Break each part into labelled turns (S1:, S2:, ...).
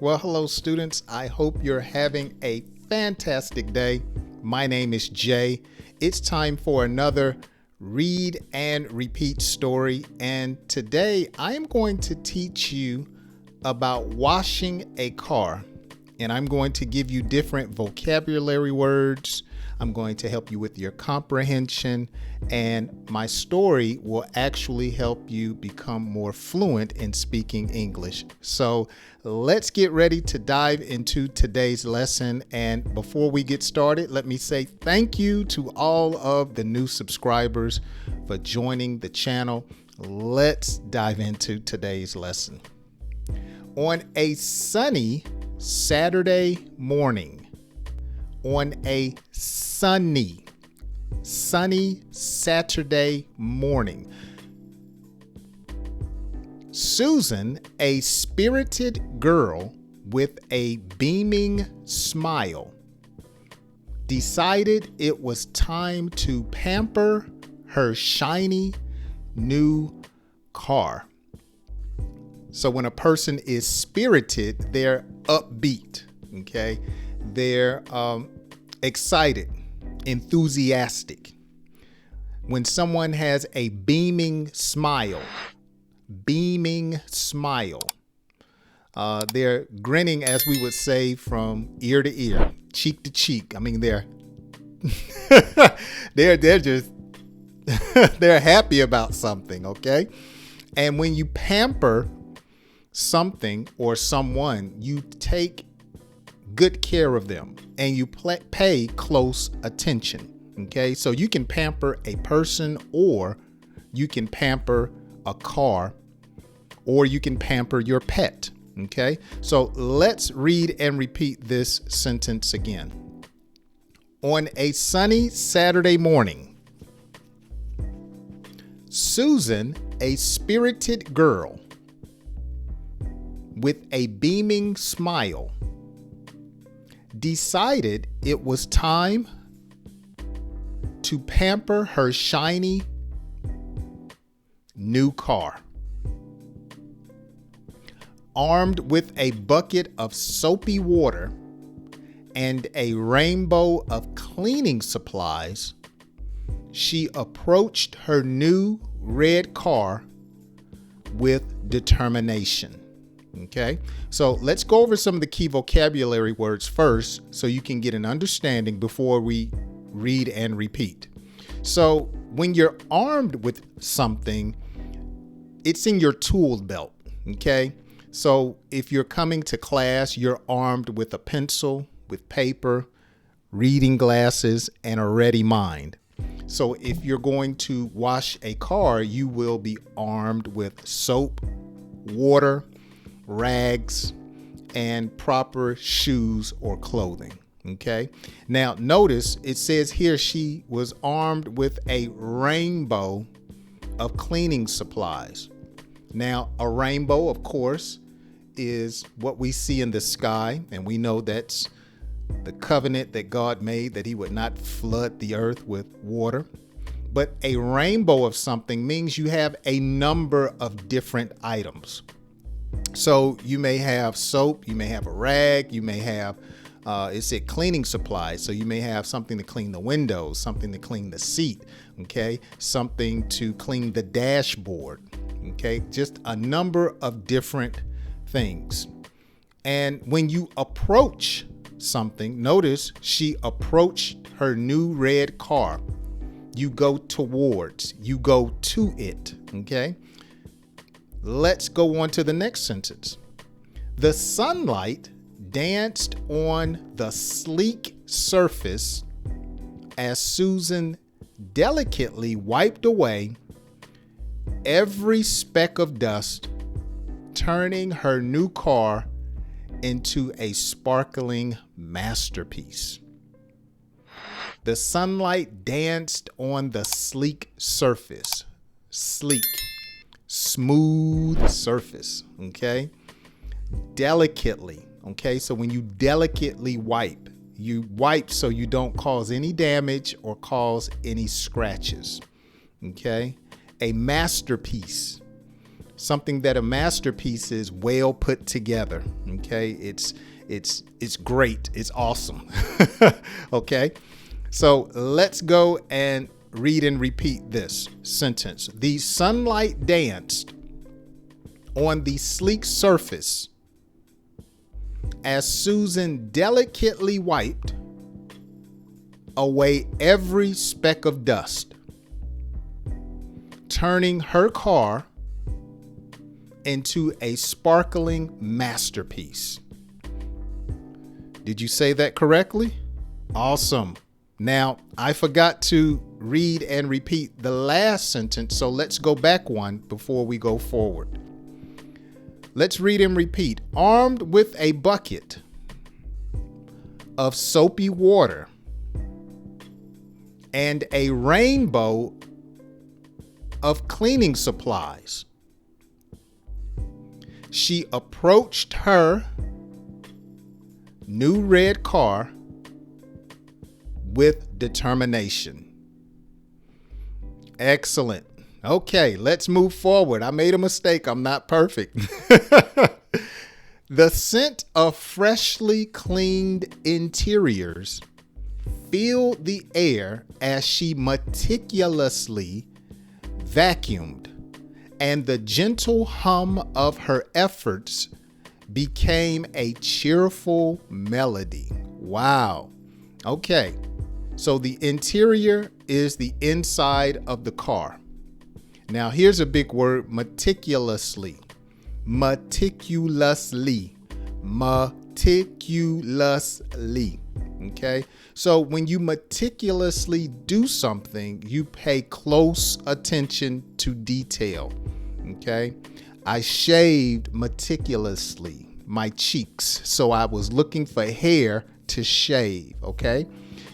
S1: Well, hello, students. I hope you're having a fantastic day. My name is Jay. It's time for another read and repeat story. And today I am going to teach you about washing a car. And I'm going to give you different vocabulary words. I'm going to help you with your comprehension, and my story will actually help you become more fluent in speaking English. So let's get ready to dive into today's lesson. And before we get started, let me say thank you to all of the new subscribers for joining the channel. Let's dive into today's lesson. On a sunny Saturday morning, on a sunny Saturday morning, Susan, a spirited girl with a beaming smile, decided it was time to pamper her shiny new car. So when a person is spirited, they're upbeat, okay? They're excited, enthusiastic. When someone has a beaming smile, they're grinning, as we would say, from ear to ear, cheek to cheek. I mean, they're just they're happy about something, okay? And when you pamper something or someone, you take good care of them and you pay close attention. Okay, so you can pamper a person, or you can pamper a car, or you can pamper your pet. Okay, so let's read and repeat this sentence again. On a sunny Saturday morning, Susan, a spirited girl with a beaming smile, decided it was time to pamper her shiny new car. Armed with a bucket of soapy water and a rainbow of cleaning supplies, she approached her new red car with determination. Okay, so let's go over some of the key vocabulary words first so you can get an understanding before we read and repeat. So when you're armed with something, it's in your tool belt. Okay, so if you're coming to class, you're armed with a pencil, with paper, reading glasses, and a ready mind. So if you're going to wash a car, you will be armed with soap, water, rags, and proper shoes or clothing. Okay, now notice it says here she was armed with a rainbow of cleaning supplies. Now, a rainbow, of course, is what we see in the sky, and we know that's the covenant that God made, that he would not flood the earth with water. But a rainbow of something means you have a number of different items. So you may have soap, you may have a rag, you may have, it said cleaning supplies. So you may have something to clean the windows, something to clean the seat, okay? Something to clean the dashboard, okay? Just a number of different things. And when you approach something, notice she approached her new red car. You go towards, you go to it, okay? Let's go on to the next sentence. The sunlight danced on the sleek surface as Susan delicately wiped away every speck of dust, turning her new car into a sparkling masterpiece. The sunlight danced on the sleek surface. Sleek. Smooth surface, okay? Delicately, okay? So when you delicately wipe, you wipe so you don't cause any damage or cause any scratches, okay? A masterpiece. something that a masterpiece is well put together. Okay, it's great. It's awesome. Okay, so let's go and read and repeat this sentence. The sunlight danced on the sleek surface as Susan delicately wiped away every speck of dust, turning her car into a sparkling masterpiece. Did you say that correctly? Awesome. Now, I forgot to read and repeat the last sentence, so let's go back one before we go forward. Let's read and repeat. Armed with a bucket of soapy water and a rainbow of cleaning supplies, she approached her new red car with determination. Excellent. Okay, let's move forward. I made a mistake. I'm not perfect. The scent of freshly cleaned interiors filled the air as she meticulously vacuumed, and the gentle hum of her efforts became a cheerful melody. Wow. Okay, so the interior is the inside of the car. Now, here's a big word, meticulously. Meticulously. Meticulously. Okay? So when you meticulously do something, you pay close attention to detail. Okay? I shaved meticulously my cheeks, so I was looking for hair to shave. Okay?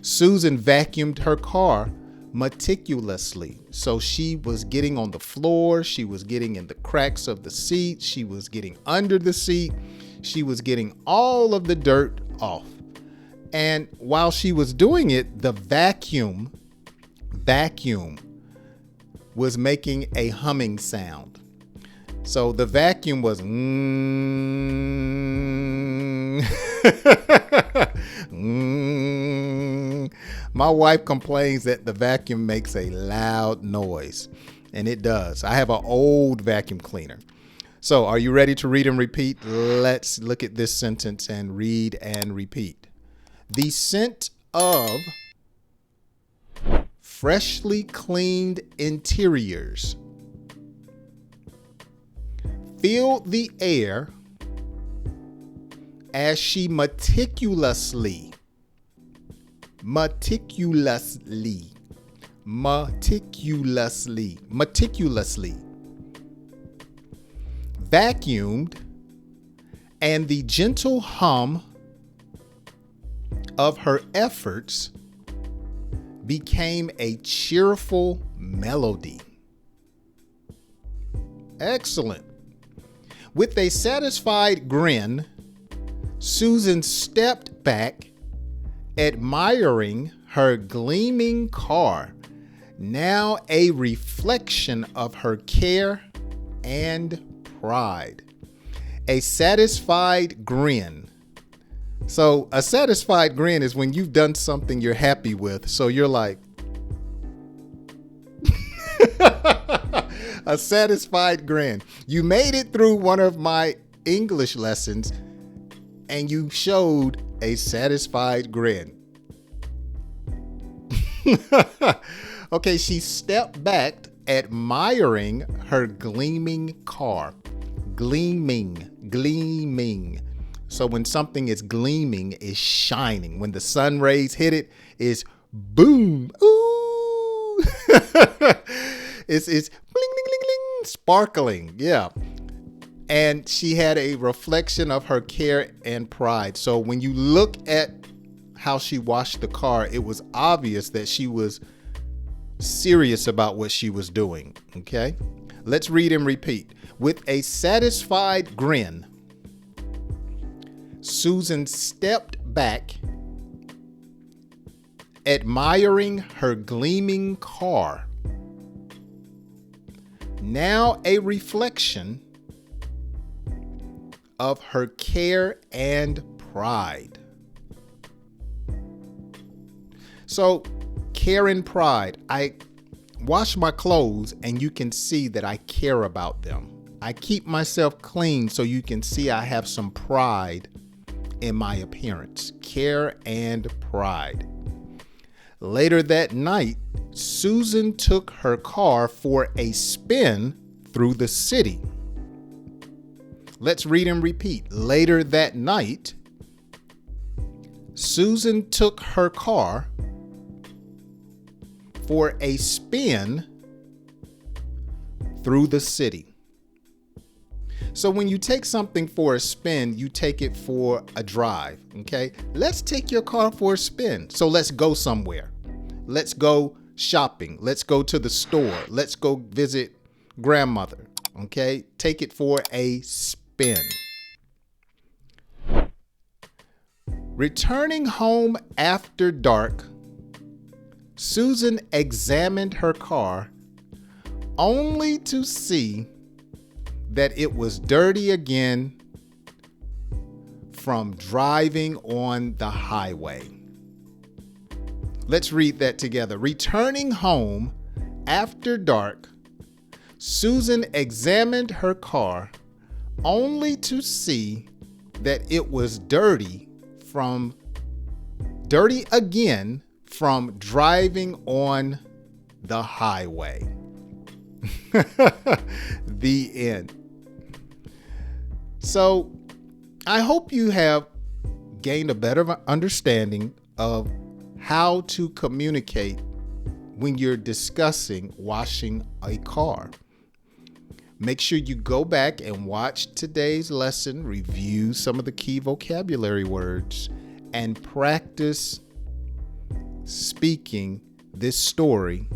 S1: Susan vacuumed her car meticulously. So she was getting on the floor. She was getting in the cracks of the seat. She was getting under the seat. She was getting all of the dirt off. And while she was doing it, the vacuum was making a humming sound. So the vacuum was My wife complains that the vacuum makes a loud noise, and it does. I have an old vacuum cleaner. So are you ready to read and repeat? Let's look at this sentence and read and repeat. The scent of freshly cleaned interiors filled the air as she meticulously vacuumed, and the gentle hum of her efforts became a cheerful melody. Excellent. With a satisfied grin, Susan stepped back, admiring her gleaming car, now a reflection of her care and pride. A satisfied grin. So a satisfied grin is when you've done something you're happy with. So you're like, a satisfied grin. You made it through one of my English lessons and you showed a satisfied grin. Okay, she stepped back, admiring her gleaming car. Gleaming. So when something is gleaming, it's shining. When the sun rays hit it, it's boom. Ooh. It's bling, bling, bling, bling, sparkling. Yeah. And she had a reflection of her care and pride. So when you look at how she washed the car, it was obvious that she was serious about what she was doing. Okay? Let's read and repeat. With a satisfied grin, Susan stepped back, admiring her gleaming car, now a reflection of her care and pride. So, care and pride. I wash my clothes and you can see that I care about them. I keep myself clean so you can see I have some pride in my appearance. Care and pride. Later that night, Susan took her car for a spin through the city. Let's read and repeat. Later that night, Susan took her car for a spin through the city. So when you take something for a spin, you take it for a drive, okay? Let's take your car for a spin. So let's go somewhere. Let's go shopping. Let's go to the store. Let's go visit grandmother, okay? Take it for a spin. Returning home after dark, Susan examined her car only to see that it was dirty again from driving on the highway. Let's read that together. Returning home after dark, Susan examined her car only to see that it was dirty again from driving on the highway. The end. So I hope you have gained a better understanding of how to communicate when you're discussing washing a car. Make sure you go back and watch today's lesson, review some of the key vocabulary words, and practice speaking this story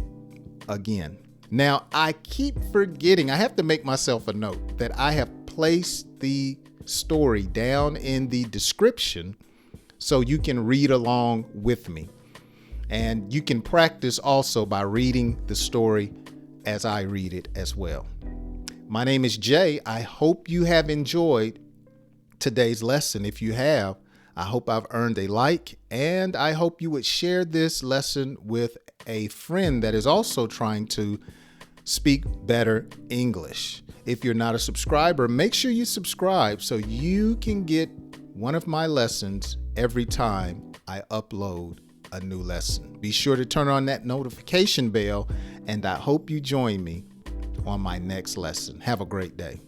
S1: again. Now, I keep forgetting, I have to make myself a note that I have placed the story down in the description so you can read along with me. And you can practice also by reading the story as I read it as well. My name is Jay. I hope you have enjoyed today's lesson. If you have, I hope I've earned a like, and I hope you would share this lesson with a friend that is also trying to speak better English. If you're not a subscriber, make sure you subscribe so you can get one of my lessons every time I upload a new lesson. Be sure to turn on that notification bell, and I hope you join me on my next lesson. Have a great day.